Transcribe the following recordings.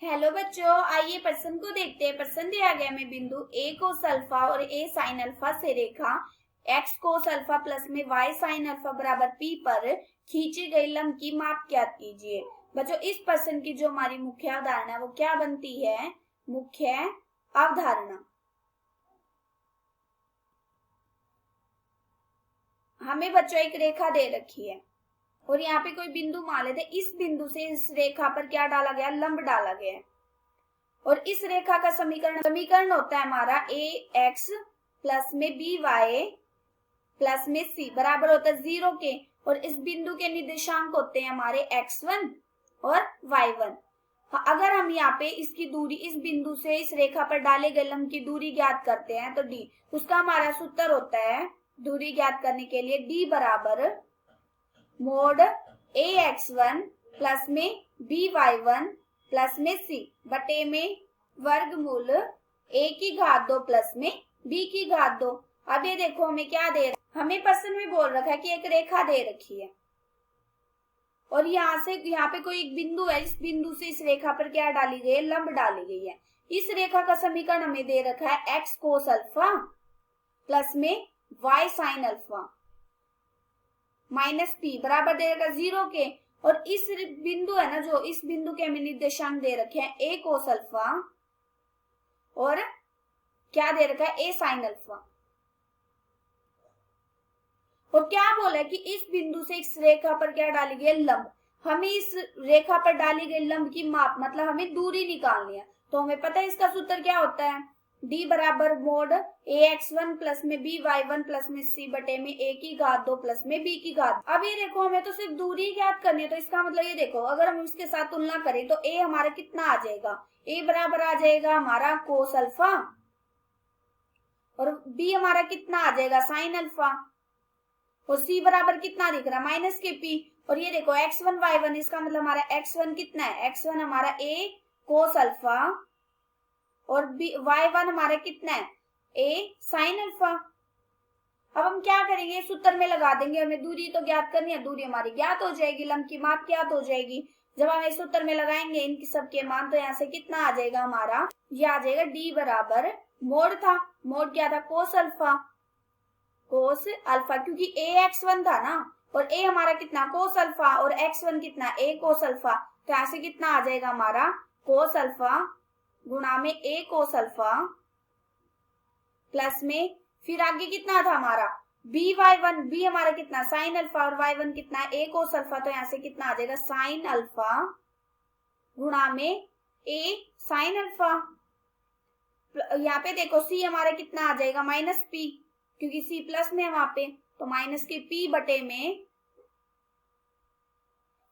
Hello बच्चों, आइए प्रश्न को देखते हैं। प्रश्न दिया गया में बिंदु ए कोस अल्फा और ए साइन अल्फा से रेखा एक्स कोस अल्फा प्लस में वाई साइन अल्फा बराबर पी पर खींची गई लंब की माप ज्ञात कीजिए। बच्चों, इस प्रश्न की जो हमारी मुख्य अवधारणा वो क्या बनती है? मुख्य अवधारणा। हमें बच्चों एक रेखा दे रखी है और यहाँ पे कोई बिंदु मान लेते। इस बिंदु से इस रेखा पर क्या डाला गया? लंब डाला गया है। और इस रेखा का समीकरण होता है हमारा ए एक्स प्लस में बी वाई प्लस में सी बराबर होता है 0 के। और इस बिंदु के निर्देशांक होते हैं हमारे x1 और y1। अगर हम यहाँ पे इसकी दूरी इस बिंदु से इस रेखा पर डाले गए लंब की दूरी ज्ञात करते हैं तो d, उसका हमारा सूत्र होता है दूरी ज्ञात करने के लिए d बराबर मोड ए x1 प्लस में बी y1 प्लस में सी बटे में वर्गमूल a की घात 2 प्लस में b की घात 2। अब ये देखो हमें क्या दे रहा है? हमें प्रश्न में बोल रखा है कि एक रेखा दे रखी है और यहाँ पे कोई एक बिंदु है। इस बिंदु से इस रेखा पर क्या डाली गई है? लंब डाली गई है। इस रेखा का समीकरण हमें दे रखा है एक्स कोस अल्फा प्लस में y sine alpha minus p बराबर दे रखा 0 के। और इस बिंदु है ना, जो इस बिंदु के हमें निर्देशांक दे रखे हैं ए कोस अल्फा और क्या दे रखा है? ए साइन अल्फा। और क्या बोला है कि इस बिंदु से इस रेखा पर क्या डाली गई? लंब। हमें इस रेखा पर डाली गई लंब की माप मतलब हमें दूरी निकालनी है। तो हमें पता है इसका सूत्र क्या होता है? d बराबर मोड ए x1 प्लस में बी y1 प्लस में c बटे में a की घात 2 प्लस में b की घात। अब ये देखो हमें तो सिर्फ दूरी ज्ञात करनी है। तो इसका मतलब ये देखो अगर हम इसके साथ तुलना करें तो a हमारा कितना आ जाएगा? a बराबर आ जाएगा हमारा कोस अल्फा और b हमारा कितना आ जाएगा? Sine alpha. और c बराबर कितना दिख रहा है? माइनस के p। और ये देखो x1 y1, इसका मतलब हमारा x1 कितना है? x1 हमारा a कोस अल्फा और y1 हमारा कितना है? a sine alpha. अब हम क्या करेंगे? सूत्र में लगा देंगे। हमें दूरी तो ज्ञात करनी है, दूरी हमारी ज्ञात हो जाएगी, लंब की माप ज्ञात हो जाएगी। जब हम इस सूत्र में लगाएंगे इनकी सबके मान तो यहाँ से कितना आ जाएगा हमारा? ये आ जाएगा d बराबर मोड था, मोड क्या था? कोस अल्फा, कोस अल्फा, क्योंकि a x1 था ना और a हमारा कितना? कोस अल्फा और x1 कितना? a cos alpha. तो यहाँ से कितना आ जाएगा हमारा? कोस अल्फा गुणा में a कोस अल्फा प्लस में फिर आगे कितना था हमारा? b y1, b हमारा कितना? साइन अल्फा और y1 कितना? a cos alpha. तो यहाँ से कितना आ जाएगा? साइन अल्फा गुणा में a साइन अल्फा। यहाँ पे देखो c हमारा कितना आ जाएगा? माइनस p, क्योंकि c प्लस में है वहां पे। तो माइनस के p बटे में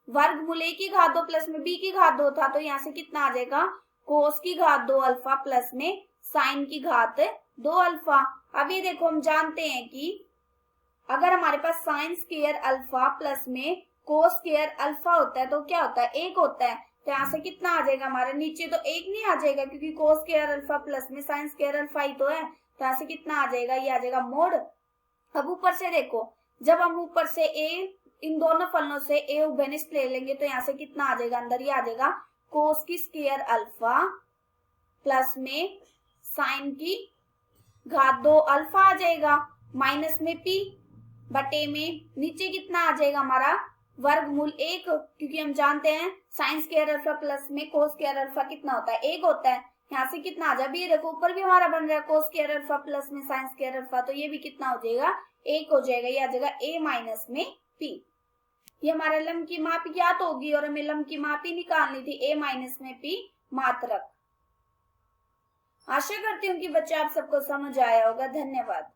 वर्गमूल a की घात 2 प्लस में b की घात 2 था। तो यहाँ से कितना आ जाएगा? कोस की घात 2 अल्फा प्लस में साइन की घात 2 अल्फा। अब ये देखो हम जानते हैं कि अगर हमारे पास साइन स्क्वायर अल्फा प्लस में कोस स्क्वायर अल्फा होता है तो क्या होता है? 1 होता है। तो यहाँ से कितना आ जाएगा हमारा? नीचे तो 1 नहीं आ जाएगा क्योंकि कोस स्क्वायर अल्फा प्लस में साइन स्क्वायर अल्फा ही तो है। तो यहाँ से कितना आ जाएगा? ये आ जाएगा मोड। अब ऊपर से देखो, जब हम ऊपर से इन दोनों फलनों से a उभयनिष्ठ ले लेंगे तो यहाँ से कितना आ जाएगा? अंदर ही आ जाएगा कोस की स्क्वायर अल्फा प्लस में साइन की घात 2 अल्फा आ जाएगा माइनस में p बटे में नीचे कितना आ जाएगा हमारा? वर्गमूल 1, क्योंकि हम जानते हैं साइन स्क्वायर अल्फा प्लस में कोस स्क्वायर अल्फा कितना होता है? 1 होता है। यहाँ से कितना आ जाएगा? ये देखो ऊपर भी हमारा बन रहा है कोस स्क्वायर अल्फा प्लस में साइन स्क्वायर अल्फा, तो ये भी कितना हो जाएगा? 1 हो जाएगा। ये आ जाएगा a माइनस में p। ये हमारा लंब की माप ज्ञात होगी और हमें लंब की माप ही निकालनी थी, a माइनस में p मात्रक। आशा करती हूँ कि बच्चे आप सबको समझ आया होगा। धन्यवाद।